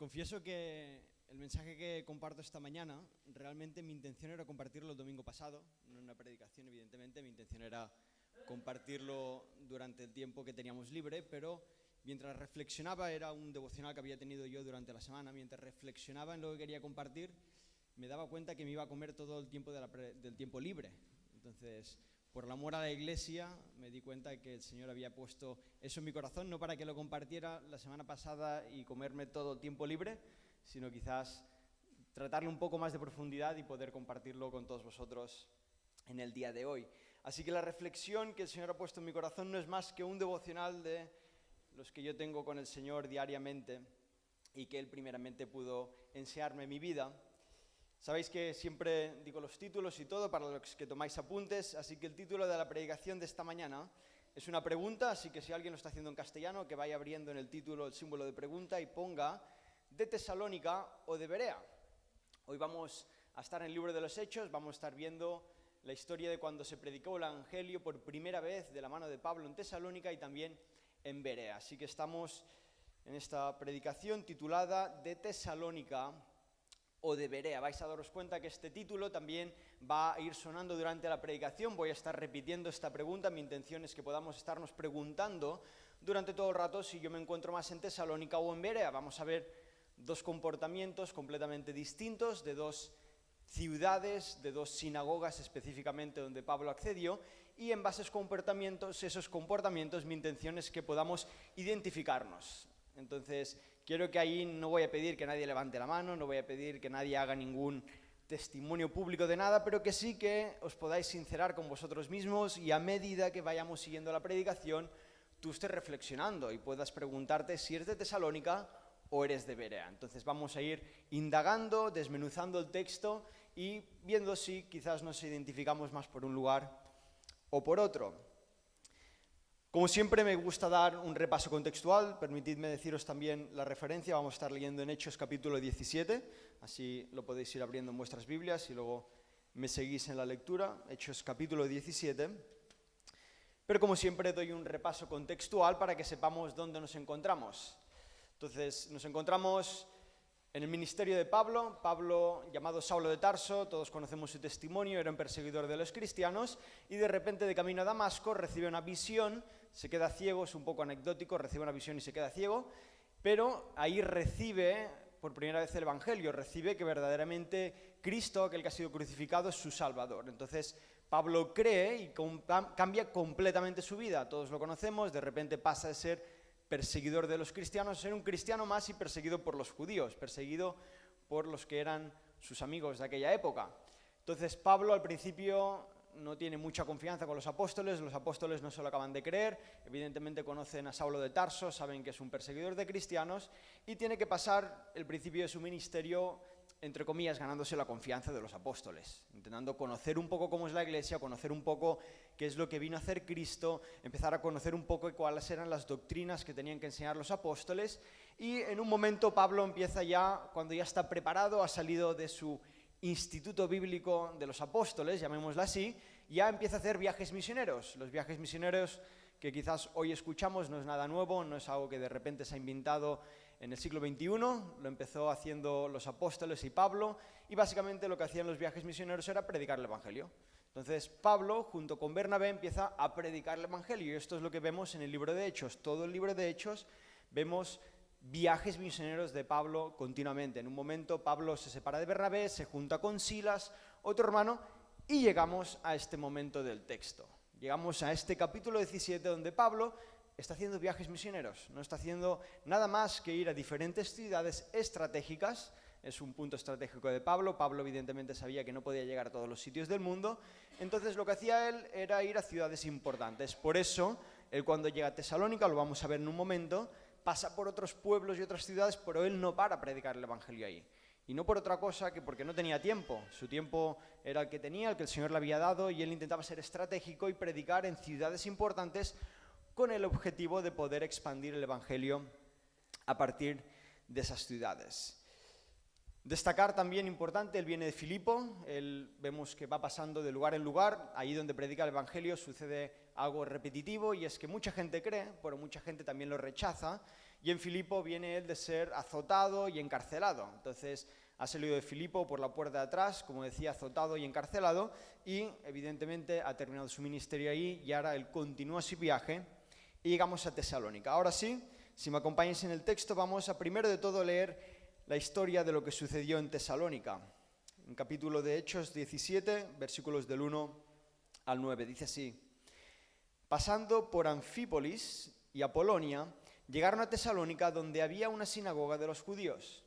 confieso que el mensaje que comparto esta mañana, realmente mi intención era compartirlo el domingo pasado, no en una predicación evidentemente, mi intención era compartirlo durante el tiempo que teníamos libre, pero mientras reflexionaba, era un devocional que había tenido yo durante la semana, mientras reflexionaba en lo que quería compartir, me daba cuenta que me iba a comer todo el tiempo del tiempo libre. Entonces, por el amor a la iglesia, me di cuenta de que el Señor había puesto eso en mi corazón, no para que lo compartiera la semana pasada y comerme todo el tiempo libre, sino quizás tratarle un poco más de profundidad y poder compartirlo con todos vosotros en el día de hoy. Así que la reflexión que el Señor ha puesto en mi corazón no es más que un devocional de los que yo tengo con el Señor diariamente y que Él primeramente pudo enseñarme en mi vida. Sabéis que siempre digo los títulos y todo para los que tomáis apuntes, así que el título de la predicación de esta mañana es una pregunta, así que si alguien lo está haciendo en castellano, que vaya abriendo en el título el símbolo de pregunta y ponga ¿de Tesalónica o de Berea? Hoy vamos a estar en el libro de los Hechos, vamos a estar viendo la historia de cuando se predicó el Evangelio por primera vez de la mano de Pablo en Tesalónica y también en Berea. Así que estamos en esta predicación titulada ¿de Tesalónica o de Berea? Vais a daros cuenta que este título también va a ir sonando durante la predicación. Voy a estar repitiendo esta pregunta. Mi intención es que podamos estarnos preguntando durante todo el rato si yo me encuentro más en Tesalónica o en Berea. Vamos a ver dos comportamientos completamente distintos de dos ciudades, de dos sinagogas específicamente donde Pablo accedió, y en base a esos comportamientos mi intención es que podamos identificarnos. Entonces, quiero que ahí no voy a pedir que nadie levante la mano, no voy a pedir que nadie haga ningún testimonio público de nada, pero que sí que os podáis sincerar con vosotros mismos y a medida que vayamos siguiendo la predicación, tú estés reflexionando y puedas preguntarte si eres de Tesalónica o eres de Berea. Entonces vamos a ir indagando, desmenuzando el texto y viendo si quizás nos identificamos más por un lugar o por otro. Como siempre me gusta dar un repaso contextual, permitidme deciros también la referencia, vamos a estar leyendo en Hechos capítulo 17, así lo podéis ir abriendo en vuestras Biblias y luego me seguís en la lectura, Hechos capítulo 17, pero como siempre doy un repaso contextual para que sepamos dónde nos encontramos. Entonces nos encontramos en el ministerio de Pablo, llamado Saulo de Tarso, todos conocemos su testimonio, era un perseguidor de los cristianos y de repente de camino a Damasco recibe una visión, se queda ciego, es un poco anecdótico, recibe una visión y se queda ciego, pero ahí recibe por primera vez el Evangelio, recibe que verdaderamente Cristo, aquel que ha sido crucificado, es su Salvador. Entonces Pablo cree y cambia completamente su vida, todos lo conocemos, de repente pasa de ser perseguidor de los cristianos, ser un cristiano más y perseguido por los judíos, perseguido por los que eran sus amigos de aquella época. Entonces Pablo al principio no tiene mucha confianza con los apóstoles no se lo acaban de creer, evidentemente conocen a Saulo de Tarso, saben que es un perseguidor de cristianos y tiene que pasar el principio de su ministerio, entre comillas, ganándose la confianza de los apóstoles, intentando conocer un poco cómo es la iglesia, conocer un poco qué es lo que vino a hacer Cristo, empezar a conocer un poco cuáles eran las doctrinas que tenían que enseñar los apóstoles, y en un momento Pablo empieza ya, cuando ya está preparado, ha salido de su instituto bíblico de los apóstoles, llamémoslo así, ya empieza a hacer viajes misioneros. Los viajes misioneros que quizás hoy escuchamos no es nada nuevo, no es algo que de repente se ha inventado en el siglo XXI, lo empezó haciendo los apóstoles y Pablo, y básicamente lo que hacían los viajes misioneros era predicar el Evangelio. Entonces Pablo, junto con Bernabé, empieza a predicar el Evangelio, y esto es lo que vemos en el libro de Hechos. Todo el libro de Hechos vemos viajes misioneros de Pablo continuamente. En un momento Pablo se separa de Bernabé, se junta con Silas, otro hermano, y llegamos a este momento del texto. Llegamos a este capítulo 17 donde Pablo está haciendo viajes misioneros, no está haciendo nada más que ir a diferentes ciudades estratégicas. Es un punto estratégico de Pablo. Pablo evidentemente sabía que no podía llegar a todos los sitios del mundo, entonces lo que hacía él era ir a ciudades importantes. Por eso, él cuando llega a Tesalónica, lo vamos a ver en un momento, pasa por otros pueblos y otras ciudades, pero él no para predicar el Evangelio ahí. Y no por otra cosa que porque no tenía tiempo. Su tiempo era el que tenía, el que el Señor le había dado, y él intentaba ser estratégico y predicar en ciudades importantes con el objetivo de poder expandir el Evangelio a partir de esas ciudades. Destacar también importante, él viene de Filipo, vemos que va pasando de lugar en lugar, ahí donde predica el Evangelio sucede algo repetitivo y es que mucha gente cree, pero mucha gente también lo rechaza, y en Filipo viene él de ser azotado y encarcelado. Entonces ha salido de Filipo por la puerta de atrás, como decía, azotado y encarcelado, y evidentemente ha terminado su ministerio ahí y ahora él continúa su viaje y llegamos a Tesalónica. Ahora sí, si me acompañáis en el texto, vamos a primero de todo leer la historia de lo que sucedió en Tesalónica. En capítulo de Hechos 17, versículos del 1 al 9, dice así: pasando por Anfípolis y Apolonia, llegaron a Tesalónica, donde había una sinagoga de los judíos.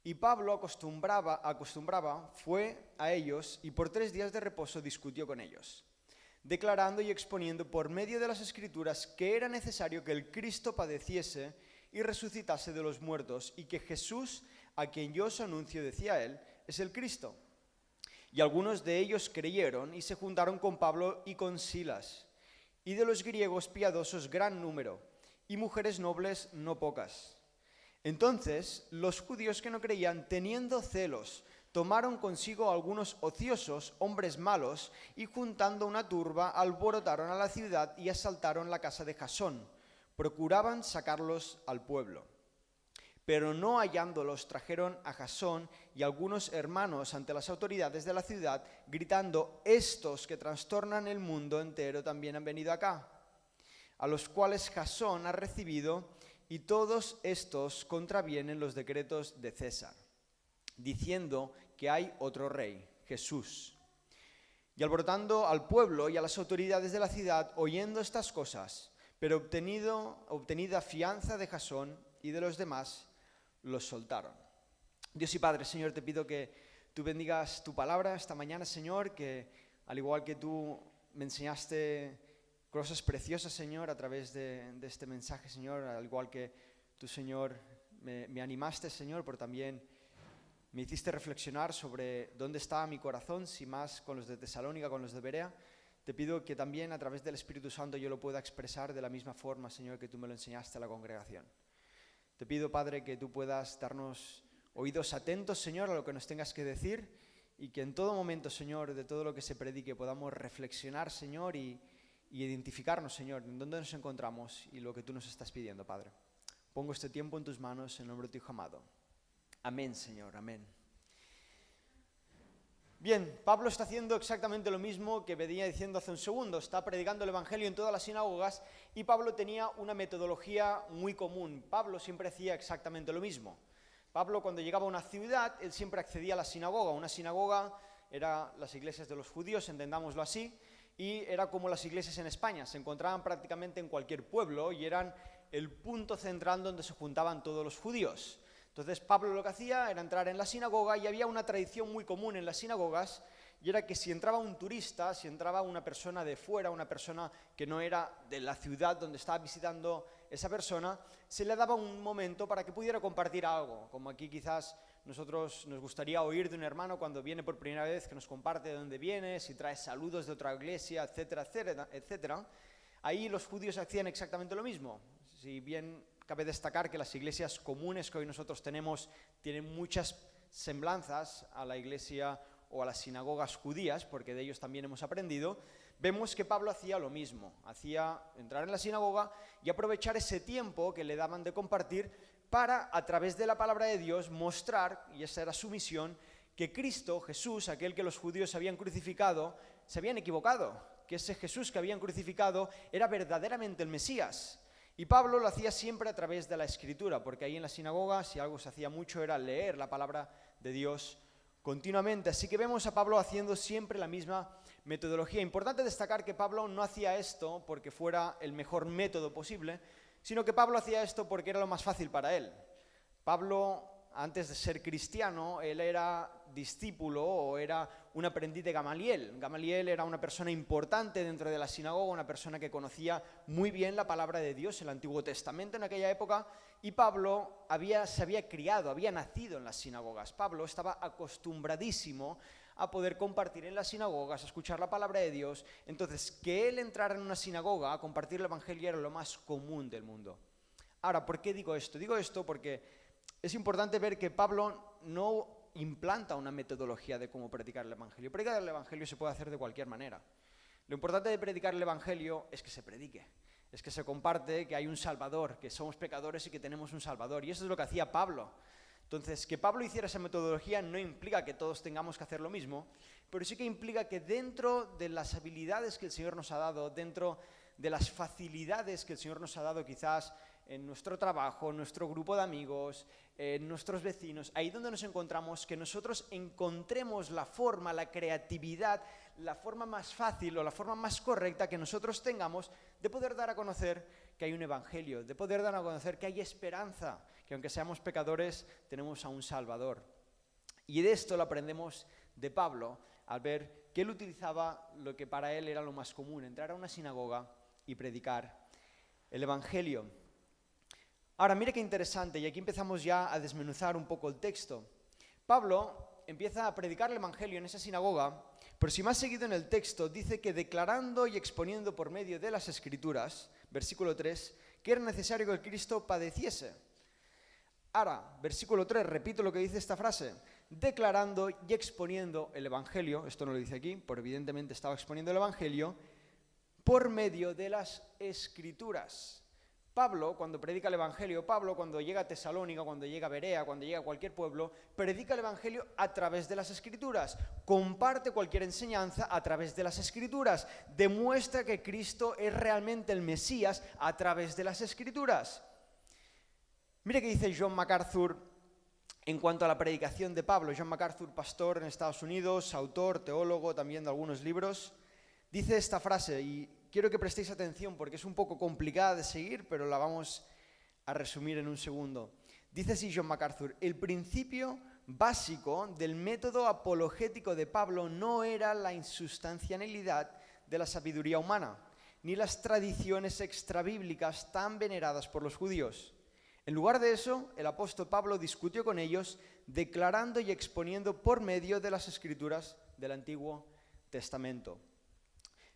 Y Pablo acostumbraba, fue a ellos y por 3 días de reposo discutió con ellos, declarando y exponiendo por medio de las Escrituras que era necesario que el Cristo padeciese y resucitase de los muertos, y que Jesús, a quien yo os anuncio, decía él, es el Cristo. Y algunos de ellos creyeron y se juntaron con Pablo y con Silas, y de los griegos piadosos gran número, y mujeres nobles no pocas. Entonces los judíos que no creían, teniendo celos, tomaron consigo a algunos ociosos, hombres malos, y juntando una turba, alborotaron a la ciudad y asaltaron la casa de Jasón. Procuraban sacarlos al pueblo. Pero no hallándolos, trajeron a Jasón y algunos hermanos ante las autoridades de la ciudad, gritando: estos que trastornan el mundo entero también han venido acá, a los cuales Jasón ha recibido, y todos estos contravienen los decretos de César, diciendo que hay otro rey, Jesús. Y alborotando al pueblo y a las autoridades de la ciudad, oyendo estas cosas, pero obtenida fianza de Jasón y de los demás, los soltaron. Dios y Padre, Señor, te pido que tú bendigas tu palabra esta mañana, Señor, que al igual que tú me enseñaste cosas preciosas, Señor, a través de este mensaje, Señor, al igual que tú, Señor, me animaste, Señor, pero también me hiciste reflexionar sobre dónde estaba mi corazón, si más con los de Tesalónica, con los de Berea. Te pido que también a través del Espíritu Santo yo lo pueda expresar de la misma forma, Señor, que tú me lo enseñaste a la congregación. Te pido, Padre, que tú puedas darnos oídos atentos, Señor, a lo que nos tengas que decir, y que en todo momento, Señor, de todo lo que se predique podamos reflexionar, Señor, y identificarnos, Señor, en dónde nos encontramos y lo que tú nos estás pidiendo, Padre. Pongo este tiempo en tus manos, en nombre de tu Hijo amado. Amén, Señor, amén. Bien, Pablo está haciendo exactamente lo mismo que venía diciendo hace un segundo. Está predicando el Evangelio en todas las sinagogas y Pablo tenía una metodología muy común. Pablo siempre hacía exactamente lo mismo. Pablo, cuando llegaba a una ciudad, él siempre accedía a la sinagoga. Una sinagoga era las iglesias de los judíos, entendámoslo así, y era como las iglesias en España. Se encontraban prácticamente en cualquier pueblo y eran el punto central donde se juntaban todos los judíos. Entonces Pablo lo que hacía era entrar en la sinagoga y había una tradición muy común en las sinagogas, y era que si entraba un turista, si entraba una persona de fuera, una persona que no era de la ciudad donde estaba visitando esa persona, se le daba un momento para que pudiera compartir algo, como aquí quizás nosotros nos gustaría oír de un hermano cuando viene por primera vez, que nos comparte de dónde viene, si trae saludos de otra iglesia, etcétera, etcétera, etcétera. Ahí los judíos hacían exactamente lo mismo. Si bien cabe destacar que las iglesias comunes que hoy nosotros tenemos tienen muchas semblanzas a la iglesia o a las sinagogas judías, porque de ellos también hemos aprendido, vemos que Pablo hacía lo mismo, hacía entrar en la sinagoga y aprovechar ese tiempo que le daban de compartir para, a través de la palabra de Dios, mostrar, y esa era su misión, que Cristo, Jesús, aquel que los judíos habían crucificado, se habían equivocado, que ese Jesús que habían crucificado era verdaderamente el Mesías. Y Pablo lo hacía siempre a través de la Escritura, porque ahí en la sinagoga, si algo se hacía mucho, era leer la palabra de Dios continuamente. Así que vemos a Pablo haciendo siempre la misma metodología. Importante destacar que Pablo no hacía esto porque fuera el mejor método posible, sino que Pablo hacía esto porque era lo más fácil para él. Pablo, antes de ser cristiano, él era discípulo o era un aprendiz de Gamaliel. Gamaliel era una persona importante dentro de la sinagoga, una persona que conocía muy bien la palabra de Dios, el Antiguo Testamento en aquella época, y Pablo se había criado, había nacido en las sinagogas. Pablo estaba acostumbradísimo a poder compartir en las sinagogas, a escuchar la palabra de Dios. Entonces, que él entrara en una sinagoga a compartir el Evangelio era lo más común del mundo. Ahora, ¿por qué digo esto? Digo esto porque es importante ver que Pablo no implanta una metodología de cómo predicar el Evangelio. Predicar el Evangelio se puede hacer de cualquier manera. Lo importante de predicar el Evangelio es que se predique, es que se comparte que hay un Salvador, que somos pecadores y que tenemos un Salvador. Y eso es lo que hacía Pablo. Entonces, que Pablo hiciera esa metodología no implica que todos tengamos que hacer lo mismo, pero sí que implica que dentro de las habilidades que el Señor nos ha dado, dentro de las facilidades que el Señor nos ha dado quizás en nuestro trabajo, en nuestro grupo de amigos, en nuestros vecinos, ahí donde nos encontramos, que nosotros encontremos la forma, la creatividad, la forma más fácil o la forma más correcta que nosotros tengamos de poder dar a conocer que hay un evangelio, de poder dar a conocer que hay esperanza, que aunque seamos pecadores, tenemos a un Salvador. Y de esto lo aprendemos de Pablo, al ver que él utilizaba lo que para él era lo más común, entrar a una sinagoga y predicar el evangelio. Ahora, mire qué interesante, y aquí empezamos ya a desmenuzar un poco el texto. Pablo empieza a predicar el evangelio en esa sinagoga, pero si más seguido en el texto dice que declarando y exponiendo por medio de las Escrituras, versículo 3, que era necesario que el Cristo padeciese. Ahora, versículo 3, repito lo que dice esta frase, declarando y exponiendo el evangelio, esto no lo dice aquí, pero evidentemente estaba exponiendo el evangelio, por medio de las Escrituras. Pablo, cuando predica el evangelio, Pablo cuando llega a Tesalónica, cuando llega a Berea, cuando llega a cualquier pueblo, predica el evangelio a través de las Escrituras, comparte cualquier enseñanza a través de las Escrituras, demuestra que Cristo es realmente el Mesías a través de las Escrituras. Mire qué dice John MacArthur en cuanto a la predicación de Pablo. John MacArthur, pastor en Estados Unidos, autor, teólogo también de algunos libros, dice esta frase, y quiero que prestéis atención porque es un poco complicada de seguir, pero la vamos a resumir en un segundo. Dice así John MacArthur, el principio básico del método apologético de Pablo no era la insustancialidad de la sabiduría humana, ni las tradiciones extrabíblicas tan veneradas por los judíos. En lugar de eso, el apóstol Pablo discutió con ellos, declarando y exponiendo por medio de las Escrituras del Antiguo Testamento.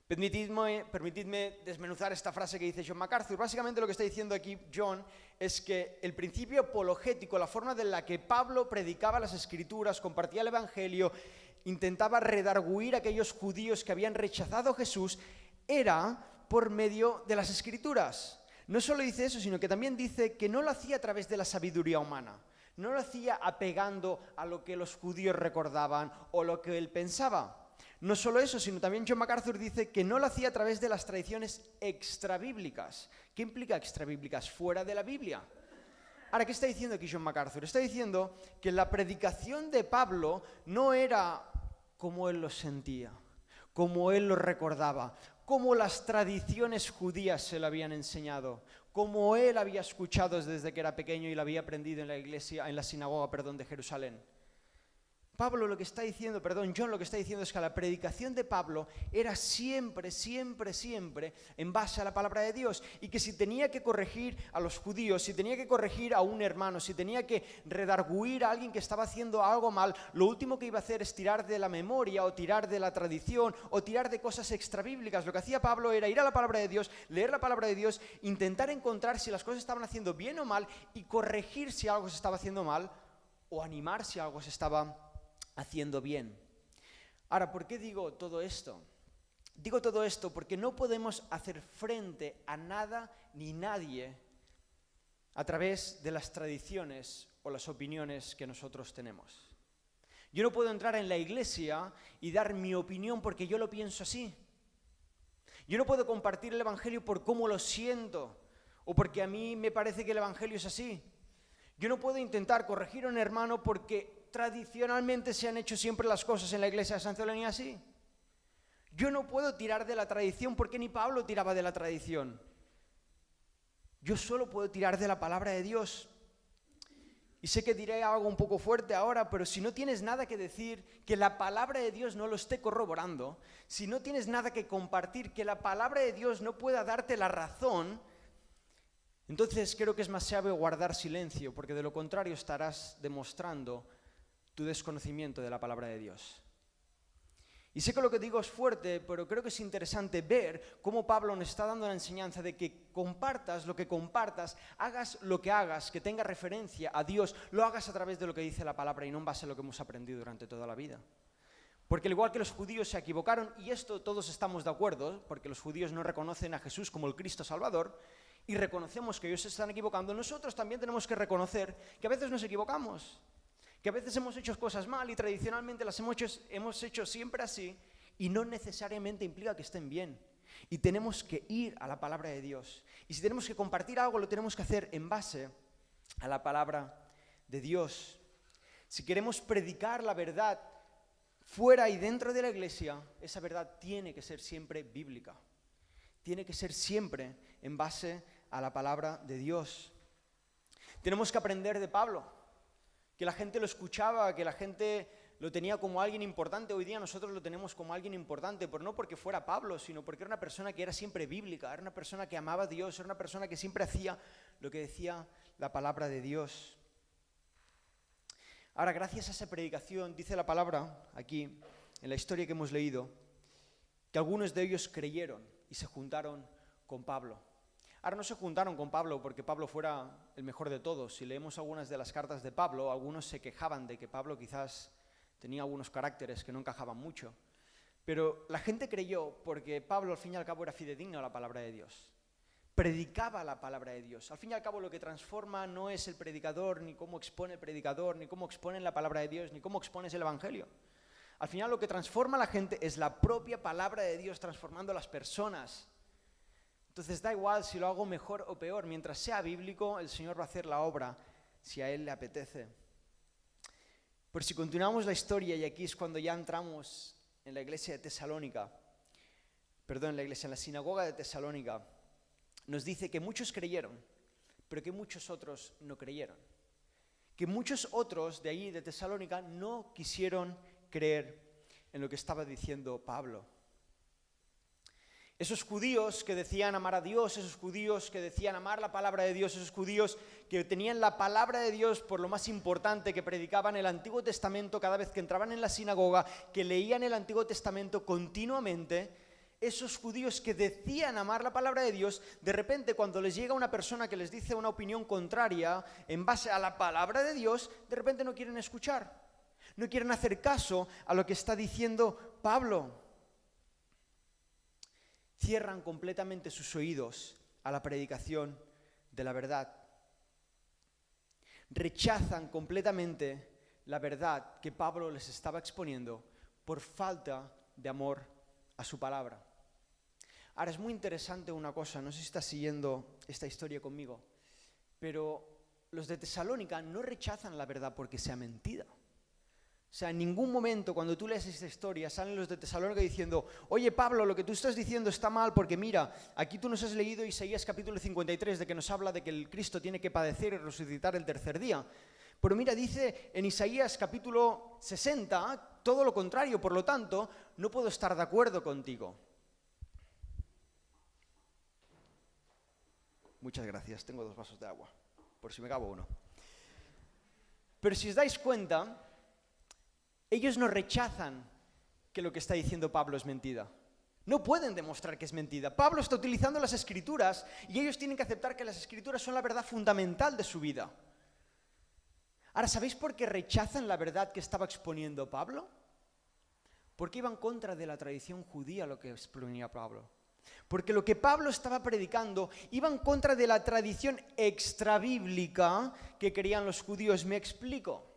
Permitidme desmenuzar esta frase que dice John MacArthur. Básicamente lo que está diciendo aquí John es que el principio apologético, la forma en la que Pablo predicaba las Escrituras, compartía el Evangelio, intentaba redarguir a aquellos judíos que habían rechazado a Jesús, era por medio de las Escrituras. No solo dice eso, sino que también dice que no lo hacía a través de la sabiduría humana, no lo hacía apegando a lo que los judíos recordaban o lo que él pensaba. No solo eso, sino también John MacArthur dice que no lo hacía a través de las tradiciones extrabíblicas. ¿Qué implica extrabíblicas? Fuera de la Biblia. Ahora, ¿qué está diciendo aquí John MacArthur? Está diciendo que la predicación de Pablo no era como él lo sentía, como él lo recordaba, como las tradiciones judías se lo habían enseñado, como él había escuchado desde que era pequeño y lo había aprendido en la iglesia, en la sinagoga, de Jerusalén. John lo que está diciendo es que la predicación de Pablo era siempre en base a la palabra de Dios, y que si tenía que corregir a los judíos, si tenía que corregir a un hermano, si tenía que redarguir a alguien que estaba haciendo algo mal, lo último que iba a hacer es tirar de la memoria o tirar de la tradición o tirar de cosas extrabíblicas. Lo que hacía Pablo era ir a la palabra de Dios, leer la palabra de Dios, intentar encontrar si las cosas estaban haciendo bien o mal y corregir si algo se estaba haciendo mal o animar si algo se estaba haciendo bien. Ahora, ¿por qué digo todo esto? Digo todo esto porque no podemos hacer frente a nada ni nadie a través de las tradiciones o las opiniones que nosotros tenemos. Yo no puedo entrar en la iglesia y dar mi opinión porque yo lo pienso así. Yo no puedo compartir el evangelio por cómo lo siento o porque a mí me parece que el evangelio es así. Yo no puedo intentar corregir a un hermano porque tradicionalmente se han hecho siempre las cosas en la iglesia de San Celedonio así. Yo no puedo tirar de la tradición porque ni Pablo tiraba de la tradición. Yo solo puedo tirar de la palabra de Dios. Y sé que diré algo un poco fuerte ahora, pero si no tienes nada que decir, que la palabra de Dios no lo esté corroborando, si no tienes nada que compartir, que la palabra de Dios no pueda darte la razón, entonces creo que es más sabio guardar silencio, porque de lo contrario estarás demostrando tu desconocimiento de la palabra de Dios. Y sé que lo que digo es fuerte, pero creo que es interesante ver cómo Pablo nos está dando la enseñanza de que compartas lo que compartas, hagas lo que hagas, que tenga referencia a Dios, lo hagas a través de lo que dice la palabra y no en base a lo que hemos aprendido durante toda la vida. Porque al igual que los judíos se equivocaron, y esto todos estamos de acuerdo, porque los judíos no reconocen a Jesús como el Cristo Salvador, y reconocemos que ellos se están equivocando, nosotros también tenemos que reconocer que a veces nos equivocamos, que a veces hemos hecho cosas mal y tradicionalmente las hemos hecho siempre así, y no necesariamente implica que estén bien. Y tenemos que ir a la palabra de Dios. Y si tenemos que compartir algo, lo tenemos que hacer en base a la palabra de Dios. Si queremos predicar la verdad fuera y dentro de la iglesia, esa verdad tiene que ser siempre bíblica. Tiene que ser siempre en base a la palabra de Dios. Tenemos que aprender de Pablo, que la gente lo escuchaba, que la gente lo tenía como alguien importante. Hoy día nosotros lo tenemos como alguien importante, pero no porque fuera Pablo, sino porque era una persona que era siempre bíblica, era una persona que amaba a Dios, era una persona que siempre hacía lo que decía la palabra de Dios. Ahora, gracias a esa predicación, dice la palabra aquí, en la historia que hemos leído, que algunos de ellos creyeron y se juntaron con Pablo. Ahora no se juntaron con Pablo porque Pablo fuera el mejor de todos. Si leemos algunas de las cartas de Pablo, algunos se quejaban de que Pablo quizás tenía algunos caracteres que no encajaban mucho. Pero la gente creyó porque Pablo al fin y al cabo era fidedigno a la palabra de Dios. Predicaba la palabra de Dios. Al fin y al cabo lo que transforma no es el predicador, ni cómo expone el predicador, ni cómo expone la palabra de Dios, ni cómo expones el evangelio. Al final lo que transforma a la gente es la propia palabra de Dios transformando a las personas. Entonces da igual si lo hago mejor o peor, mientras sea bíblico, el Señor va a hacer la obra si a Él le apetece. Pero si continuamos la historia, y aquí es cuando ya entramos en la iglesia de Tesalónica, en la sinagoga de Tesalónica, nos dice que muchos creyeron, pero que muchos otros no creyeron. Que muchos otros de allí, de Tesalónica, no quisieron creer en lo que estaba diciendo Pablo. Esos judíos que decían amar a Dios, esos judíos que decían amar la palabra de Dios, esos judíos que tenían la palabra de Dios por lo más importante, que predicaban el Antiguo Testamento cada vez que entraban en la sinagoga, que leían el Antiguo Testamento continuamente, esos judíos que decían amar la palabra de Dios, de repente cuando les llega una persona que les dice una opinión contraria en base a la palabra de Dios, de repente no quieren escuchar, no quieren hacer caso a lo que está diciendo Pablo. Cierran completamente sus oídos a la predicación de la verdad. Rechazan completamente la verdad que Pablo les estaba exponiendo por falta de amor a su palabra. Ahora es muy interesante una cosa, no sé si estás siguiendo esta historia conmigo, pero los de Tesalónica no rechazan la verdad porque sea mentira. O sea, en ningún momento cuando tú lees esta historia salen los de Tesalónica diciendo: oye Pablo, lo que tú estás diciendo está mal porque mira, aquí tú nos has leído Isaías capítulo 53 de que nos habla de que el Cristo tiene que padecer y resucitar el tercer día. Pero mira, dice en Isaías capítulo 60 todo lo contrario, por lo tanto, no puedo estar de acuerdo contigo. Muchas gracias, tengo 2 vasos de agua, por si me acabo uno. Pero si os dais cuenta, ellos no rechazan que lo que está diciendo Pablo es mentira. No pueden demostrar que es mentira. Pablo está utilizando las Escrituras y ellos tienen que aceptar que las Escrituras son la verdad fundamental de su vida. Ahora, ¿sabéis por qué rechazan la verdad que estaba exponiendo Pablo? Porque iba en contra de la tradición judía lo que exponía Pablo. Porque lo que Pablo estaba predicando iba en contra de la tradición extrabíblica que creían los judíos. Me explico.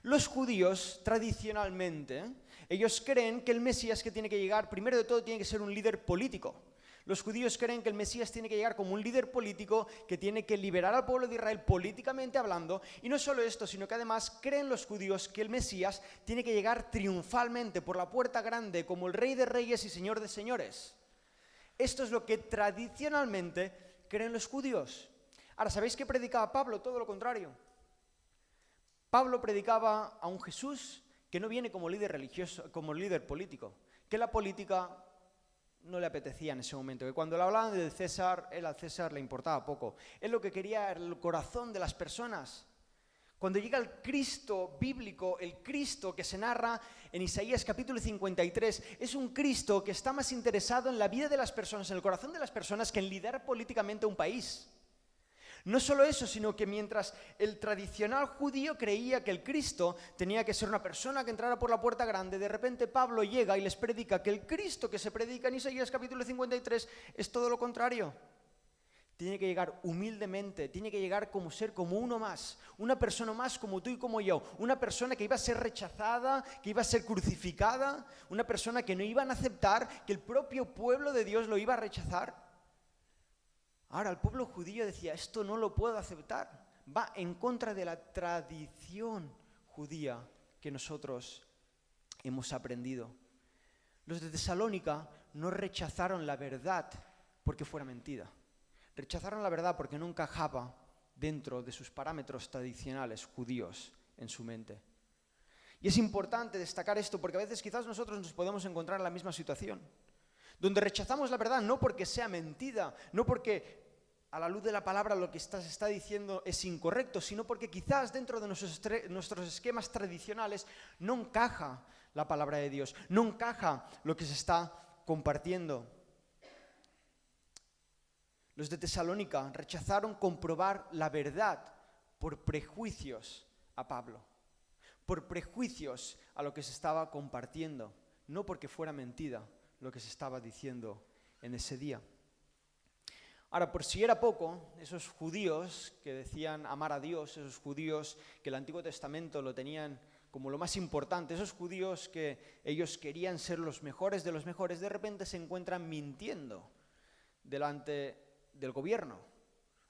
Los judíos, tradicionalmente, ellos creen que el Mesías que tiene que llegar, primero de todo, tiene que ser un líder político. Los judíos creen que el Mesías tiene que llegar como un líder político que tiene que liberar al pueblo de Israel políticamente hablando. Y no solo esto, sino que además creen los judíos que el Mesías tiene que llegar triunfalmente por la puerta grande como el Rey de Reyes y Señor de Señores. Esto es lo que tradicionalmente creen los judíos. Ahora, ¿sabéis qué predicaba Pablo? Todo lo contrario. Pablo predicaba a un Jesús que no viene como líder religioso, como líder político, que la política no le apetecía en ese momento, que cuando le hablaban del César, él al César le importaba poco. Él lo que quería era el corazón de las personas. Cuando llega el Cristo bíblico, el Cristo que se narra en Isaías capítulo 53, es un Cristo que está más interesado en la vida de las personas, en el corazón de las personas, que en liderar políticamente un país. No solo eso, sino que mientras el tradicional judío creía que el Cristo tenía que ser una persona que entrara por la puerta grande, de repente Pablo llega y les predica que el Cristo que se predica en Isaías capítulo 53 es todo lo contrario. Tiene que llegar humildemente, tiene que llegar como ser como uno más, una persona más como tú y como yo, una persona que iba a ser rechazada, que iba a ser crucificada, una persona que no iban a aceptar, que el propio pueblo de Dios lo iba a rechazar. Ahora, el pueblo judío decía, esto no lo puedo aceptar, va en contra de la tradición judía que nosotros hemos aprendido. Los de Tesalónica no rechazaron la verdad porque fuera mentira. Rechazaron la verdad porque no encajaba dentro de sus parámetros tradicionales judíos en su mente. Y es importante destacar esto porque a veces quizás nosotros nos podemos encontrar en la misma situación, donde rechazamos la verdad no porque sea mentira, no porque a la luz de la palabra lo que se está diciendo es incorrecto, sino porque quizás dentro de nuestros esquemas tradicionales no encaja la palabra de Dios, no encaja lo que se está compartiendo. Los de Tesalónica rechazaron comprobar la verdad por prejuicios a Pablo, por prejuicios a lo que se estaba compartiendo, no porque fuera mentira lo que se estaba diciendo en ese día. Ahora, por si era poco, esos judíos que decían amar a Dios, esos judíos que el Antiguo Testamento lo tenían como lo más importante, esos judíos que ellos querían ser los mejores de los mejores, de repente se encuentran mintiendo delante del gobierno.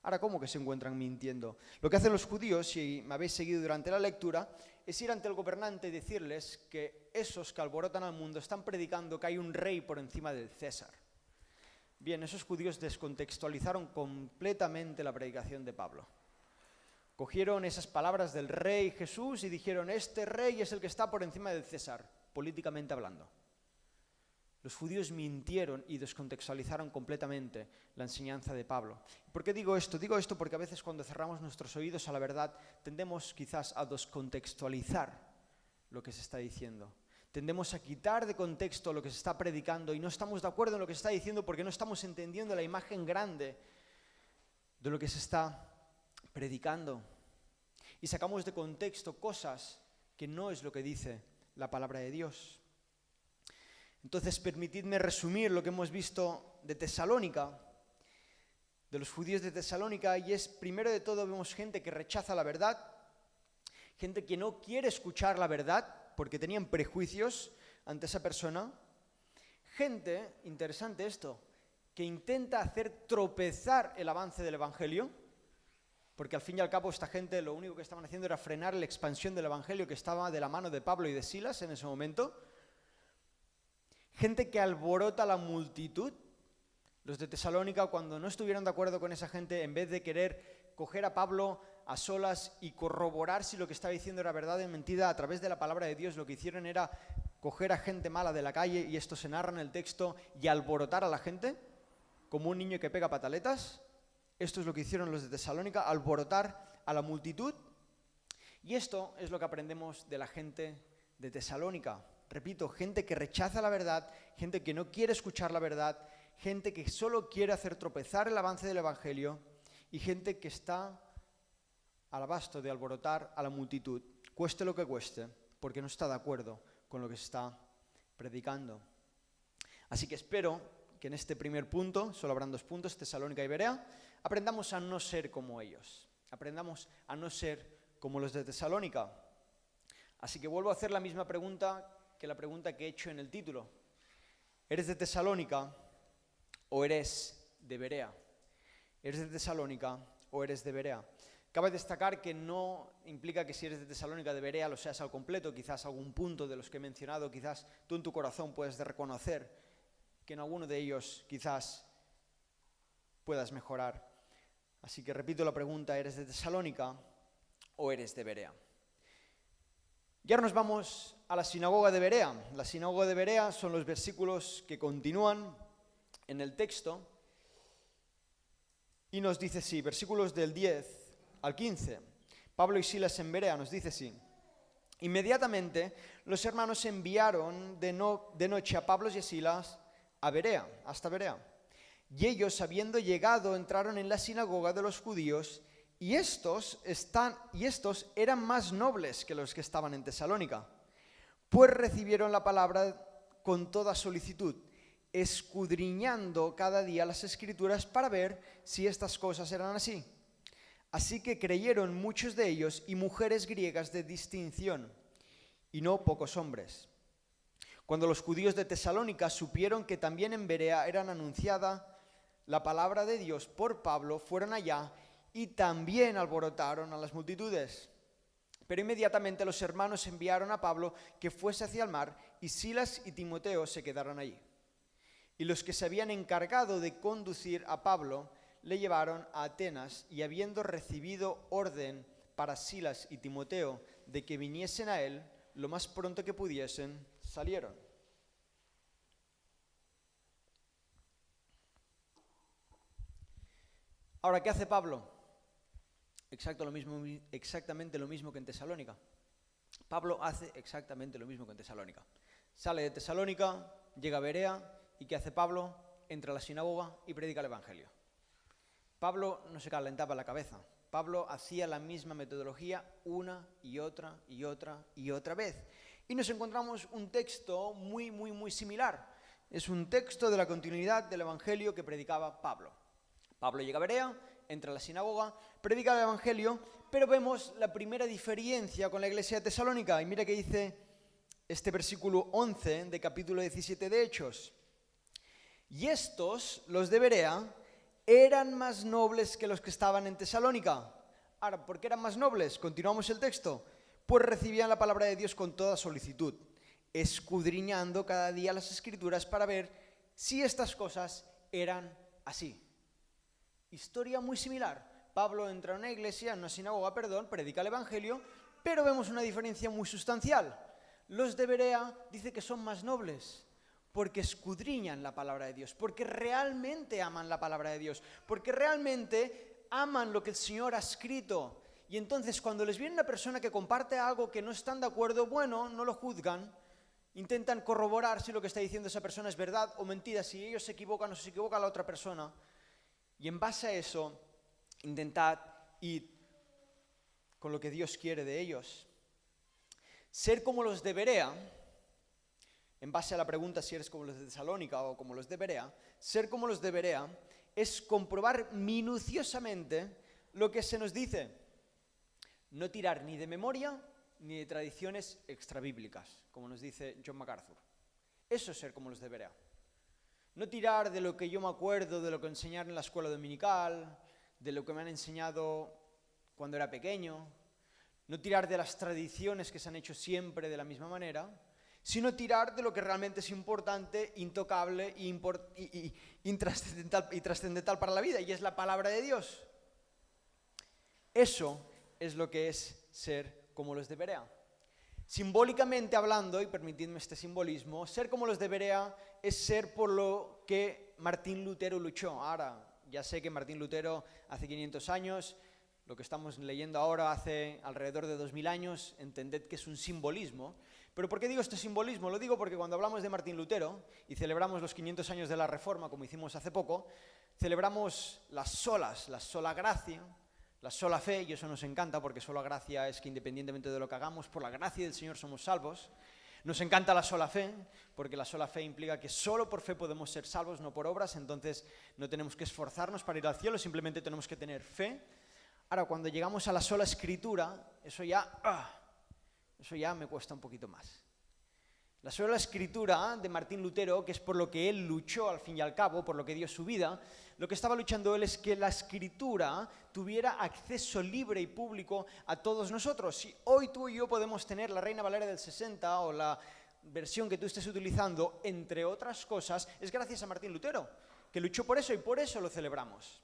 Ahora, ¿cómo que se encuentran mintiendo? Lo que hacen los judíos, si me habéis seguido durante la lectura, es ir ante el gobernante y decirles que esos que alborotan al mundo están predicando que hay un rey por encima del César. Bien, esos judíos descontextualizaron completamente la predicación de Pablo. Cogieron esas palabras del rey Jesús y dijeron, este rey es el que está por encima del César, políticamente hablando. Los judíos mintieron y descontextualizaron completamente la enseñanza de Pablo. ¿Por qué digo esto? Digo esto porque a veces cuando cerramos nuestros oídos a la verdad tendemos quizás a descontextualizar lo que se está diciendo. Tendemos a quitar de contexto lo que se está predicando y no estamos de acuerdo en lo que se está diciendo porque no estamos entendiendo la imagen grande de lo que se está predicando. Y sacamos de contexto cosas que no es lo que dice la palabra de Dios. Entonces, permitidme resumir lo que hemos visto de Tesalónica, de los judíos de Tesalónica, y es, primero de todo, vemos gente que rechaza la verdad, gente que no quiere escuchar la verdad porque tenían prejuicios ante esa persona, gente, interesante esto, que intenta hacer tropezar el avance del Evangelio, porque al fin y al cabo esta gente lo único que estaban haciendo era frenar la expansión del Evangelio que estaba de la mano de Pablo y de Silas en ese momento. Gente que alborota la multitud. Los de Tesalónica, cuando no estuvieron de acuerdo con esa gente, en vez de querer coger a Pablo a solas y corroborar si lo que estaba diciendo era verdad o mentira a través de la palabra de Dios, lo que hicieron era coger a gente mala de la calle, y esto se narra en el texto, y alborotar a la gente, como un niño que pega pataletas. Esto es lo que hicieron los de Tesalónica, alborotar a la multitud. Y esto es lo que aprendemos de la gente de Tesalónica. Repito, gente que rechaza la verdad, gente que no quiere escuchar la verdad, gente que solo quiere hacer tropezar el avance del Evangelio y gente que está al abasto de alborotar a la multitud, cueste lo que cueste, porque no está de acuerdo con lo que se está predicando. Así que espero que en este primer punto, solo habrán 2 puntos, Tesalónica y Berea, aprendamos a no ser como ellos, aprendamos a no ser como los de Tesalónica. Así que vuelvo a hacer la misma pregunta que la pregunta que he hecho en el título. ¿Eres de Tesalónica o eres de Berea? ¿Eres de Tesalónica o eres de Berea? Cabe destacar que no implica que si eres de Tesalónica o de Berea lo seas al completo. Quizás algún punto de los que he mencionado, quizás tú en tu corazón puedes reconocer que en alguno de ellos quizás puedas mejorar. Así que repito la pregunta, ¿eres de Tesalónica o eres de Berea? Y ahora nos vamos a la sinagoga de Berea. La sinagoga de Berea son los versículos que continúan en el texto y nos dice así, versículos del 10 al 15. Pablo y Silas en Berea, nos dice así. Inmediatamente los hermanos enviaron de noche a Pablo y a Silas a Berea, hasta Berea. Y ellos, habiendo llegado, entraron en la sinagoga de los judíos, y estos eran más nobles que los que estaban en Tesalónica, pues recibieron la palabra con toda solicitud, escudriñando cada día las Escrituras para ver si estas cosas eran así. Así que creyeron muchos de ellos y mujeres griegas de distinción, y no pocos hombres. Cuando los judíos de Tesalónica supieron que también en Berea eran anunciada la palabra de Dios por Pablo, fueron allá y también alborotaron a las multitudes. Pero inmediatamente los hermanos enviaron a Pablo que fuese hacia el mar, y Silas y Timoteo se quedaron allí. Y los que se habían encargado de conducir a Pablo le llevaron a Atenas, y habiendo recibido orden para Silas y Timoteo de que viniesen a él, lo más pronto que pudiesen, salieron. Ahora, ¿qué hace Pablo? Exactamente lo mismo que en Tesalónica. Pablo hace exactamente lo mismo que en Tesalónica. Sale de Tesalónica, llega a Berea, ¿y qué hace Pablo? Entra a la sinagoga y predica el Evangelio. Pablo no se calentaba la cabeza. Pablo hacía la misma metodología una y otra y otra y otra vez. Y nos encontramos un texto muy similar. Es un texto de la continuidad del Evangelio que predicaba Pablo. Pablo llega a Berea, entra a la sinagoga, predica el Evangelio, pero vemos la primera diferencia con la iglesia de Tesalónica. Y mira que dice este versículo 11 de capítulo 17 de Hechos. Y estos, los de Berea, eran más nobles que los que estaban en Tesalónica. Ahora, ¿por qué eran más nobles? Continuamos el texto. Pues recibían la palabra de Dios con toda solicitud, escudriñando cada día las Escrituras para ver si estas cosas eran así. Historia muy similar. Pablo entra en una iglesia, en una sinagoga, predica el Evangelio, pero vemos una diferencia muy sustancial. Los de Berea dice que son más nobles, porque escudriñan la palabra de Dios, porque realmente aman la palabra de Dios, porque realmente aman lo que el Señor ha escrito. Y entonces cuando les viene una persona que comparte algo que no están de acuerdo, bueno, no lo juzgan, intentan corroborar si lo que está diciendo esa persona es verdad o mentira, si ellos se equivocan o se equivoca la otra persona. Y en base a eso, intentad ir con lo que Dios quiere de ellos. Ser como los de Berea, en base a la pregunta si eres como los de Tesalónica o como los de Berea, ser como los de Berea es comprobar minuciosamente lo que se nos dice. No tirar ni de memoria ni de tradiciones extrabíblicas, como nos dice John MacArthur. Eso es ser como los de Berea. No tirar de lo que yo me acuerdo, de lo que enseñaron en la escuela dominical, de lo que me han enseñado cuando era pequeño. No tirar de las tradiciones que se han hecho siempre de la misma manera, sino tirar de lo que realmente es importante, intocable y trascendental para la vida, y es la palabra de Dios. Eso es lo que es ser como los de Berea. Simbólicamente hablando, y permitidme este simbolismo, ser como los de Berea es ser por lo que Martín Lutero luchó. Ahora, ya sé que Martín Lutero hace 500 años, lo que estamos leyendo ahora hace alrededor de 2000 años, entended que es un simbolismo. Pero ¿por qué digo este simbolismo? Lo digo porque cuando hablamos de Martín Lutero y celebramos los 500 años de la Reforma, como hicimos hace poco, celebramos las solas, la sola gracia, la sola fe, y eso nos encanta porque sola gracia es que independientemente de lo que hagamos, por la gracia del Señor somos salvos. Nos encanta la sola fe, porque la sola fe implica que solo por fe podemos ser salvos, no por obras, entonces no tenemos que esforzarnos para ir al cielo, simplemente tenemos que tener fe. Ahora, cuando llegamos a la sola escritura, eso ya me cuesta un poquito más. La sola escritura de Martín Lutero, que es por lo que él luchó al fin y al cabo, por lo que dio su vida, lo que estaba luchando él es que la escritura tuviera acceso libre y público a todos nosotros. Si hoy tú y yo podemos tener la Reina Valera del 60 o la versión que tú estés utilizando, entre otras cosas, es gracias a Martín Lutero, que luchó por eso y por eso lo celebramos.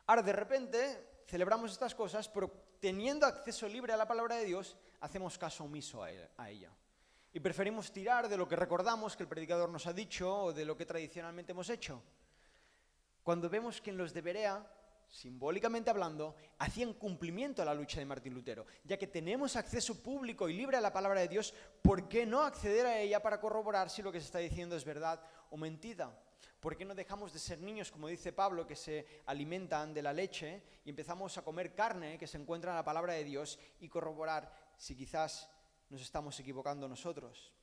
Ahora, de repente, celebramos estas cosas, pero teniendo acceso libre a la palabra de Dios, hacemos caso omiso a ella. Y preferimos tirar de lo que recordamos que el predicador nos ha dicho o de lo que tradicionalmente hemos hecho. Cuando vemos que en los de Berea simbólicamente hablando, hacían cumplimiento a la lucha de Martín Lutero. Ya que tenemos acceso público y libre a la palabra de Dios, ¿por qué no acceder a ella para corroborar si lo que se está diciendo es verdad o mentira? ¿Por qué no dejamos de ser niños, como dice Pablo, que se alimentan de la leche y empezamos a comer carne que se encuentra en la palabra de Dios y corroborar si quizás nos estamos equivocando nosotros?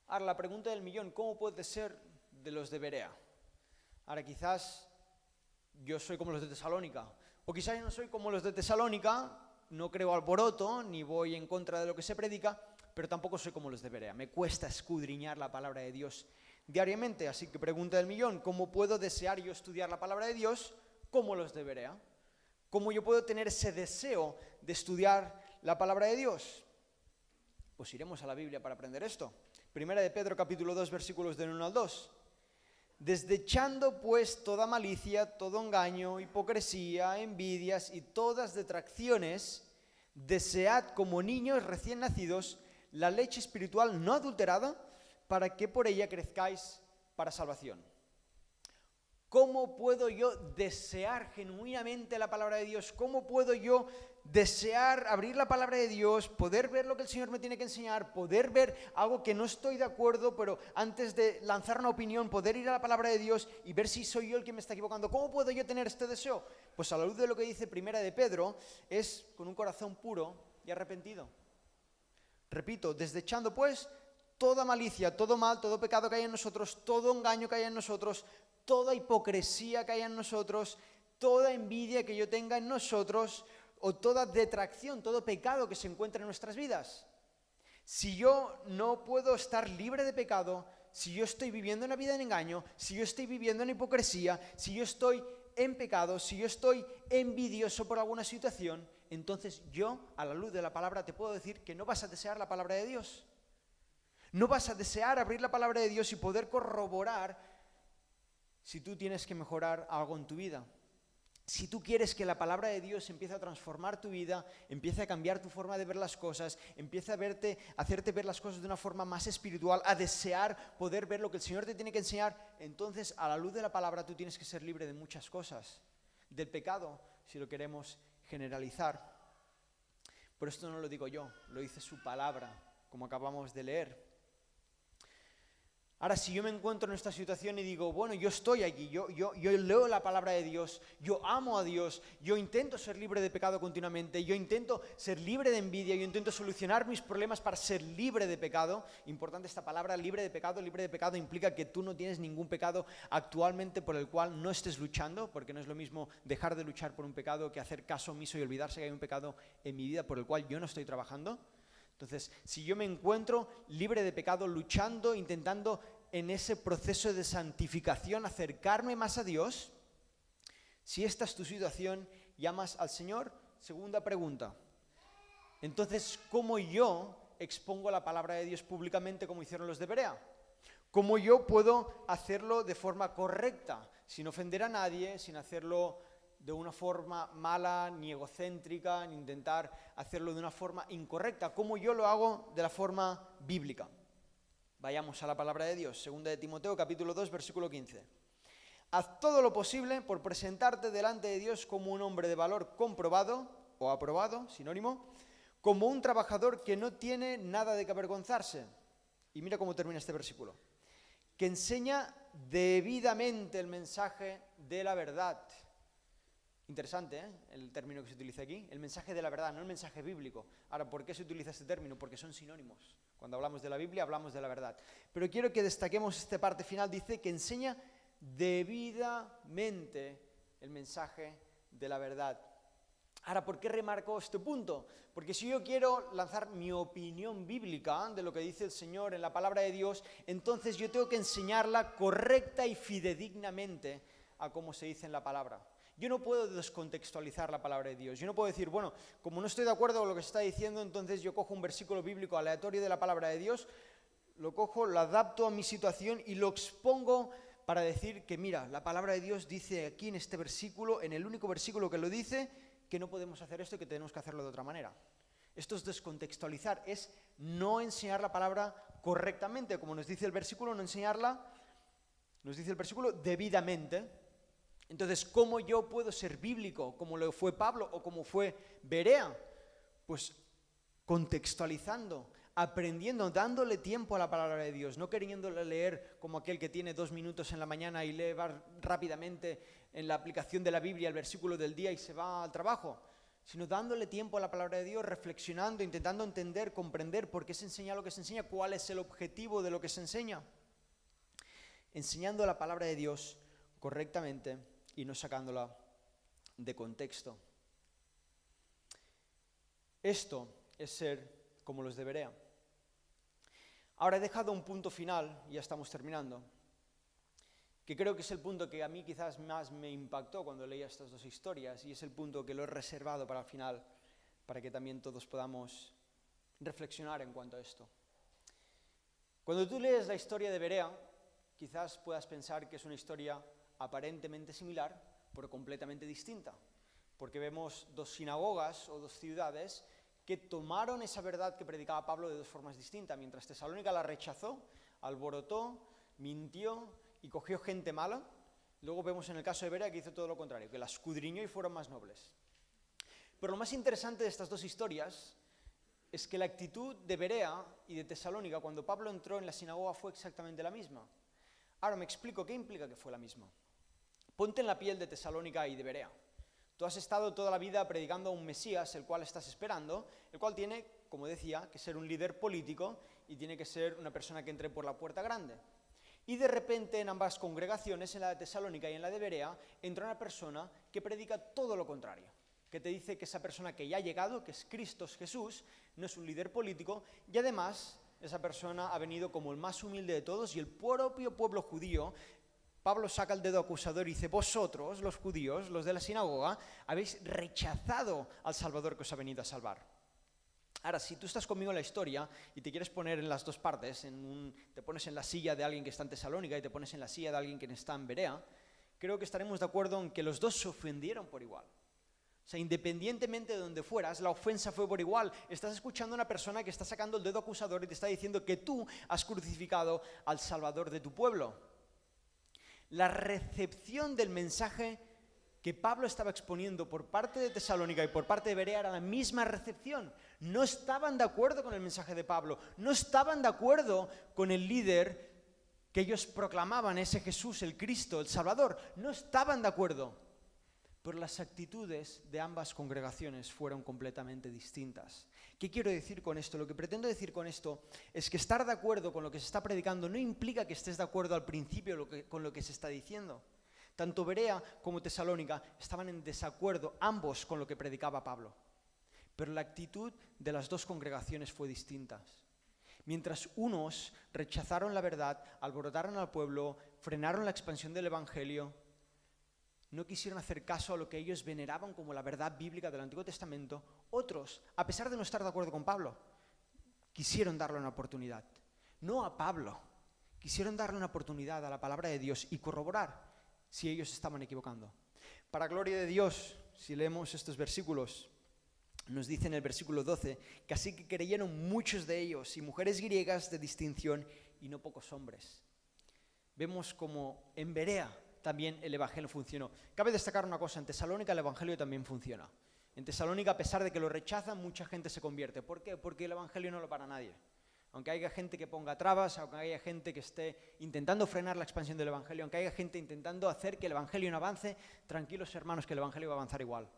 Ahora, la pregunta del millón, ¿cómo puede ser de los de Berea? Ahora, quizás yo soy como los de Tesalónica, o quizás yo no soy como los de Tesalónica, no creo alboroto, ni voy en contra de lo que se predica, pero tampoco soy como los de Berea. Me cuesta escudriñar la palabra de Dios diariamente, así que pregunta del millón, ¿cómo puedo desear yo estudiar la palabra de Dios como los de Berea? ¿Cómo yo puedo tener ese deseo de estudiar la palabra de Dios? Pues iremos a la Biblia para aprender esto. Primera de Pedro, capítulo 2, versículos del 1 al 2. Desechando pues toda malicia, todo engaño, hipocresía, envidias y todas detracciones, desead como niños recién nacidos la leche espiritual no adulterada, para que por ella crezcáis para salvación. ¿Cómo puedo yo desear genuinamente la palabra de Dios? ¿Cómo puedo yo desear abrir la palabra de Dios, poder ver lo que el Señor me tiene que enseñar, poder ver algo que no estoy de acuerdo, pero antes de lanzar una opinión, poder ir a la palabra de Dios y ver si soy yo el que me está equivocando? ¿Cómo puedo yo tener este deseo? Pues a la luz de lo que dice Primera de Pedro, es con un corazón puro y arrepentido. Repito, desechando pues toda malicia, todo mal, todo pecado que hay en nosotros, todo engaño que hay en nosotros, toda hipocresía que hay en nosotros, toda envidia que yo tenga en nosotros, o toda detracción, todo pecado que se encuentra en nuestras vidas. Si yo no puedo estar libre de pecado, si yo estoy viviendo una vida en engaño, si yo estoy viviendo en hipocresía, si yo estoy en pecado, si yo estoy envidioso por alguna situación, entonces yo, a la luz de la palabra, te puedo decir que no vas a desear la palabra de Dios. No vas a desear abrir la palabra de Dios y poder corroborar si tú tienes que mejorar algo en tu vida. Si tú quieres que la palabra de Dios empiece a transformar tu vida, empiece a cambiar tu forma de ver las cosas, empiece a hacerte ver las cosas de una forma más espiritual, a desear poder ver lo que el Señor te tiene que enseñar, entonces a la luz de la palabra tú tienes que ser libre de muchas cosas. Del pecado, si lo queremos generalizar. Pero esto no lo digo yo, lo dice su palabra, como acabamos de leer. Ahora, si yo me encuentro en esta situación y digo, bueno, yo estoy aquí, yo leo la palabra de Dios, yo amo a Dios, yo intento ser libre de pecado continuamente, yo intento ser libre de envidia, yo intento solucionar mis problemas para ser libre de pecado. Importante esta palabra, libre de pecado implica que tú no tienes ningún pecado actualmente por el cual no estés luchando, porque no es lo mismo dejar de luchar por un pecado que hacer caso omiso y olvidarse que hay un pecado en mi vida por el cual yo no estoy trabajando. Entonces, si yo me encuentro libre de pecado, luchando, intentando en ese proceso de santificación acercarme más a Dios, si esta es tu situación, llamas al Señor. Segunda pregunta. Entonces, ¿cómo yo expongo la palabra de Dios públicamente como hicieron los de Berea? ¿Cómo yo puedo hacerlo de forma correcta, sin ofender a nadie, sin hacerlo de una forma mala, ni egocéntrica, ni intentar hacerlo de una forma incorrecta? ¿Cómo yo lo hago de la forma bíblica? Vayamos a la palabra de Dios. Segunda de Timoteo, capítulo 2, versículo 15. Haz todo lo posible por presentarte delante de Dios como un hombre de valor comprobado, o aprobado, sinónimo, como un trabajador que no tiene nada de que avergonzarse. Y mira cómo termina este versículo. Que enseña debidamente el mensaje de la verdad. Interesante, el término que se utiliza aquí, el mensaje de la verdad, no el mensaje bíblico. Ahora, ¿por qué se utiliza este término? Porque son sinónimos. Cuando hablamos de la Biblia, hablamos de la verdad. Pero quiero que destaquemos esta parte final, dice que enseña debidamente el mensaje de la verdad. Ahora, ¿por qué remarco este punto? Porque si yo quiero lanzar mi opinión bíblica de lo que dice el Señor en la palabra de Dios, entonces yo tengo que enseñarla correcta y fidedignamente a cómo se dice en la palabra. Yo no puedo descontextualizar la palabra de Dios. Yo no puedo decir, bueno, como no estoy de acuerdo con lo que se está diciendo, entonces yo cojo un versículo bíblico aleatorio de la palabra de Dios, lo cojo, lo adapto a mi situación y lo expongo para decir que, mira, la palabra de Dios dice aquí en este versículo, en el único versículo que lo dice, que no podemos hacer esto y que tenemos que hacerlo de otra manera. Esto es descontextualizar, es no enseñar la palabra correctamente, como nos dice el versículo, no enseñarla, nos dice el versículo, debidamente. Entonces, ¿cómo yo puedo ser bíblico como lo fue Pablo o como fue Berea? Pues contextualizando, aprendiendo, dándole tiempo a la palabra de Dios, no queriéndole leer como aquel que tiene 2 minutos en la mañana y lee rápidamente en la aplicación de la Biblia el versículo del día y se va al trabajo, sino dándole tiempo a la palabra de Dios, reflexionando, intentando entender, comprender por qué se enseña lo que se enseña, cuál es el objetivo de lo que se enseña. Enseñando la palabra de Dios correctamente y no sacándola de contexto. Esto es ser como los de Berea. Ahora he dejado un punto final, y ya estamos terminando, que creo que es el punto que a mí quizás más me impactó cuando leía estas 2 historias, y es el punto que lo he reservado para el final, para que también todos podamos reflexionar en cuanto a esto. Cuando tú lees la historia de Berea, quizás puedas pensar que es una historia aparentemente similar, pero completamente distinta, porque vemos 2 sinagogas o 2 ciudades que tomaron esa verdad que predicaba Pablo de 2 formas distintas. Mientras Tesalónica la rechazó, alborotó, mintió y cogió gente mala, luego vemos en el caso de Berea que hizo todo lo contrario, que la escudriñó y fueron más nobles. Pero lo más interesante de estas 2 historias es que la actitud de Berea y de Tesalónica cuando Pablo entró en la sinagoga fue exactamente la misma. Ahora me explico, ¿qué implica que fue la misma? Ponte en la piel de Tesalónica y de Berea. Tú has estado toda la vida predicando a un Mesías, el cual estás esperando, el cual tiene, como decía, que ser un líder político y tiene que ser una persona que entre por la puerta grande. Y de repente en ambas congregaciones, en la de Tesalónica y en la de Berea, entra una persona que predica todo lo contrario, que te dice que esa persona que ya ha llegado, que es Cristo Jesús, no es un líder político, y además esa persona ha venido como el más humilde de todos, y el propio pueblo judío, Pablo saca el dedo acusador y dice: vosotros, los judíos, los de la sinagoga, habéis rechazado al Salvador que os ha venido a salvar. Ahora, si tú estás conmigo en la historia y te quieres poner en las 2 partes, te pones en la silla de alguien que está en Tesalónica y te pones en la silla de alguien que está en Berea, creo que estaremos de acuerdo en que los 2 se ofendieron por igual. O sea, independientemente de donde fueras, la ofensa fue por igual. Estás escuchando a una persona que está sacando el dedo acusador y te está diciendo que tú has crucificado al Salvador de tu pueblo. La recepción del mensaje que Pablo estaba exponiendo por parte de Tesalónica y por parte de Berea era la misma recepción. No estaban de acuerdo con el mensaje de Pablo, no estaban de acuerdo con el líder que ellos proclamaban, ese Jesús, el Cristo, el Salvador. No estaban de acuerdo. Pero las actitudes de ambas congregaciones fueron completamente distintas. ¿Qué quiero decir con esto? Lo que pretendo decir con esto es que estar de acuerdo con lo que se está predicando no implica que estés de acuerdo al principio con lo que se está diciendo. Tanto Berea como Tesalónica estaban en desacuerdo ambos con lo que predicaba Pablo. Pero la actitud de las 2 congregaciones fue distinta. Mientras unos rechazaron la verdad, alborotaron al pueblo, frenaron la expansión del evangelio, no quisieron hacer caso a lo que ellos veneraban como la verdad bíblica del Antiguo Testamento, otros, a pesar de no estar de acuerdo con Pablo, quisieron darle una oportunidad. No a Pablo, quisieron darle una oportunidad a la palabra de Dios y corroborar si ellos estaban equivocando. Para gloria de Dios, si leemos estos versículos, nos dice en el versículo 12, que así que creyeron muchos de ellos y mujeres griegas de distinción y no pocos hombres. Vemos como en Berea también el evangelio funcionó. Cabe destacar una cosa, en Tesalónica el evangelio también funciona. En Tesalónica, a pesar de que lo rechazan, mucha gente se convierte. ¿Por qué? Porque el evangelio no lo para nadie. Aunque haya gente que ponga trabas, aunque haya gente que esté intentando frenar la expansión del evangelio, aunque haya gente intentando hacer que el evangelio no avance, tranquilos hermanos que el evangelio va a avanzar igual.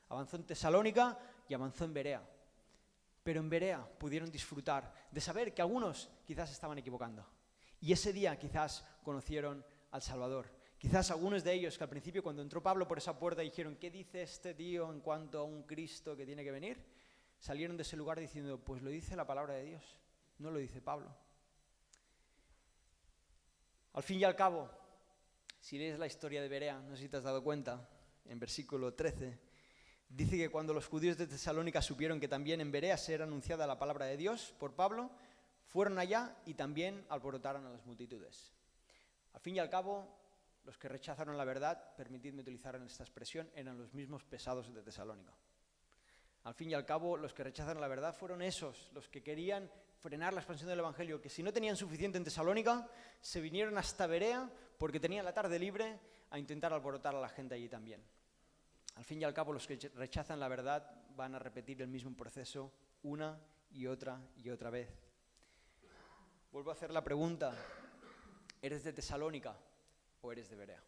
Avanzó en Tesalónica y avanzó en Berea. Pero en Berea pudieron disfrutar de saber que algunos quizás estaban equivocando. Y ese día quizás conocieron al Salvador. Quizás algunos de ellos que al principio cuando entró Pablo por esa puerta dijeron: ¿qué dice este tío en cuanto a un Cristo que tiene que venir? Salieron de ese lugar diciendo: pues lo dice la palabra de Dios, no lo dice Pablo. Al fin y al cabo, si lees la historia de Berea, no sé si te has dado cuenta, en versículo 13, dice que cuando los judíos de Tesalónica supieron que también en Berea se era anunciada la palabra de Dios por Pablo, fueron allá y también alborotaron a las multitudes. Al fin y al cabo, los que rechazaron la verdad, permitidme utilizar esta expresión, eran los mismos pesados de Tesalónica. Al fin y al cabo, los que rechazaron la verdad fueron esos, los que querían frenar la expansión del evangelio, que si no tenían suficiente en Tesalónica, se vinieron hasta Berea porque tenían la tarde libre, a intentar alborotar a la gente allí también. Al fin y al cabo, los que rechazan la verdad van a repetir el mismo proceso una y otra vez. Vuelvo a hacer la pregunta, ¿eres de Tesalónica o eres de Berea?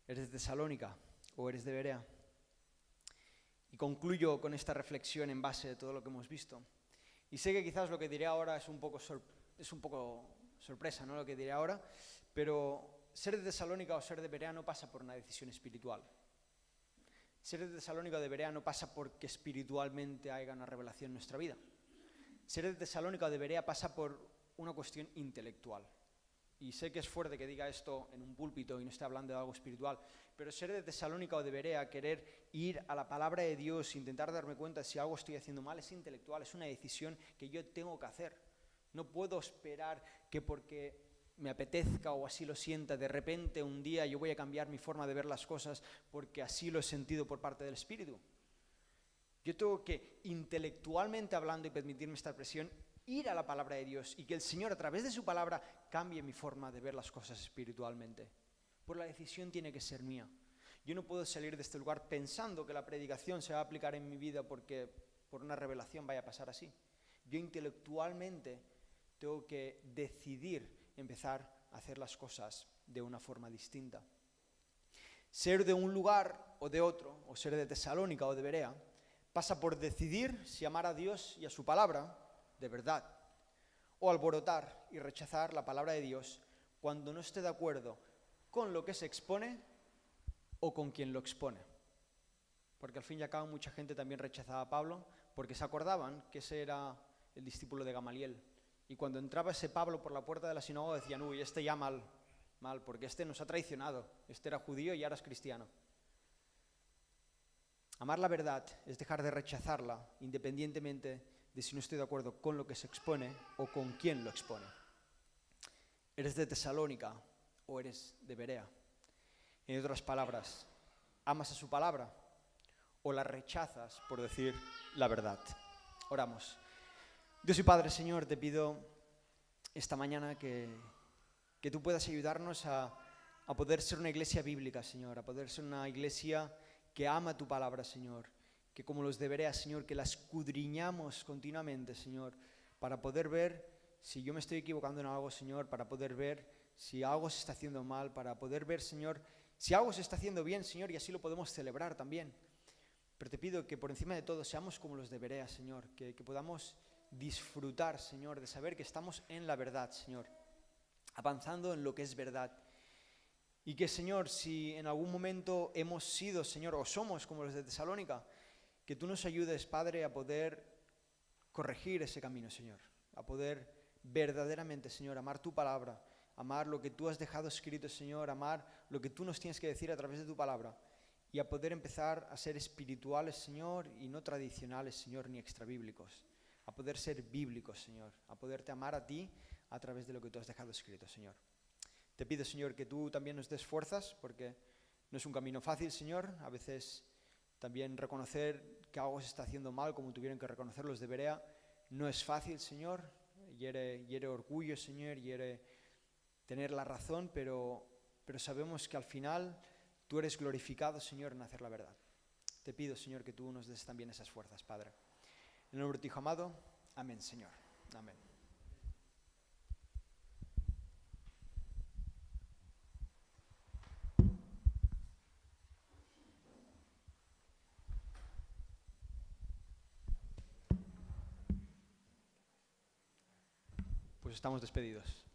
¿Eres de Tesalónica o eres de Berea? Y concluyo con esta reflexión en base de todo lo que hemos visto. Y sé que quizás lo que diré ahora es un poco sorpresa, ¿no? Lo que diré ahora, pero ser de Tesalónica o ser de Berea no pasa por una decisión espiritual. Ser de Tesalónica o de Berea no pasa porque espiritualmente haya una revelación en nuestra vida. Ser de Tesalónica o de Berea pasa por una cuestión intelectual. Y sé que es fuerte que diga esto en un púlpito y no esté hablando de algo espiritual, pero ser de Tesalónica o de Berea, querer ir a la palabra de Dios, intentar darme cuenta de si algo estoy haciendo mal, es intelectual, es una decisión que yo tengo que hacer. No puedo esperar que porque me apetezca o así lo sienta, de repente un día yo voy a cambiar mi forma de ver las cosas porque así lo he sentido por parte del Espíritu. Yo tengo que, intelectualmente hablando, y permitirme esta expresión, ir a la palabra de Dios y que el Señor a través de su palabra cambie mi forma de ver las cosas espiritualmente. Pues la decisión tiene que ser mía. Yo no puedo salir de este lugar pensando que la predicación se va a aplicar en mi vida porque por una revelación vaya a pasar así. Yo intelectualmente tengo que decidir empezar a hacer las cosas de una forma distinta. Ser de un lugar o de otro, o ser de Tesalónica o de Berea, pasa por decidir si amar a Dios y a su palabra de verdad, o alborotar y rechazar la palabra de Dios cuando no esté de acuerdo con lo que se expone o con quien lo expone. Porque al fin y al cabo mucha gente también rechazaba a Pablo porque se acordaban que ese era el discípulo de Gamaliel. Y cuando entraba ese Pablo por la puerta de la sinagoga decían, uy, este ya mal, porque este nos ha traicionado, este era judío y ahora es cristiano. Amar la verdad es dejar de rechazarla independientemente de si no estoy de acuerdo con lo que se expone o con quién lo expone. ¿Eres de Tesalónica o eres de Berea? En otras palabras, ¿amas a su palabra o la rechazas por decir la verdad? Oramos. Dios y Padre, Señor, te pido esta mañana que tú puedas ayudarnos a poder ser una iglesia bíblica, Señor, a poder ser una iglesia que ama tu palabra, Señor, que como los de Berea, Señor, que la escudriñamos continuamente, Señor, para poder ver si yo me estoy equivocando en algo, Señor, para poder ver si algo se está haciendo mal, para poder ver, Señor, si algo se está haciendo bien, Señor, y así lo podemos celebrar también. Pero te pido que por encima de todo seamos como los de Berea, Señor, que podamos disfrutar, Señor, de saber que estamos en la verdad, Señor, avanzando en lo que es verdad. Y que, Señor, si en algún momento hemos sido, Señor, o somos como los de Tesalónica, que tú nos ayudes, Padre, a poder corregir ese camino, Señor, a poder verdaderamente, Señor, amar tu palabra, amar lo que tú has dejado escrito, Señor, amar lo que tú nos tienes que decir a través de tu palabra y a poder empezar a ser espirituales, Señor, y no tradicionales, Señor, ni extrabíblicos, a poder ser bíblicos, Señor, a poderte amar a ti a través de lo que tú has dejado escrito, Señor. Te pido, Señor, que tú también nos des fuerzas, porque no es un camino fácil, Señor. A veces también reconocer que algo se está haciendo mal, como tuvieron que reconocer los de Berea, no es fácil, Señor. Hiere orgullo, Señor, hiere tener la razón, pero sabemos que al final tú eres glorificado, Señor, en hacer la verdad. Te pido, Señor, que tú nos des también esas fuerzas, Padre. En el nombre de tu Hijo amado, amén, Señor. Amén. Pues estamos despedidos.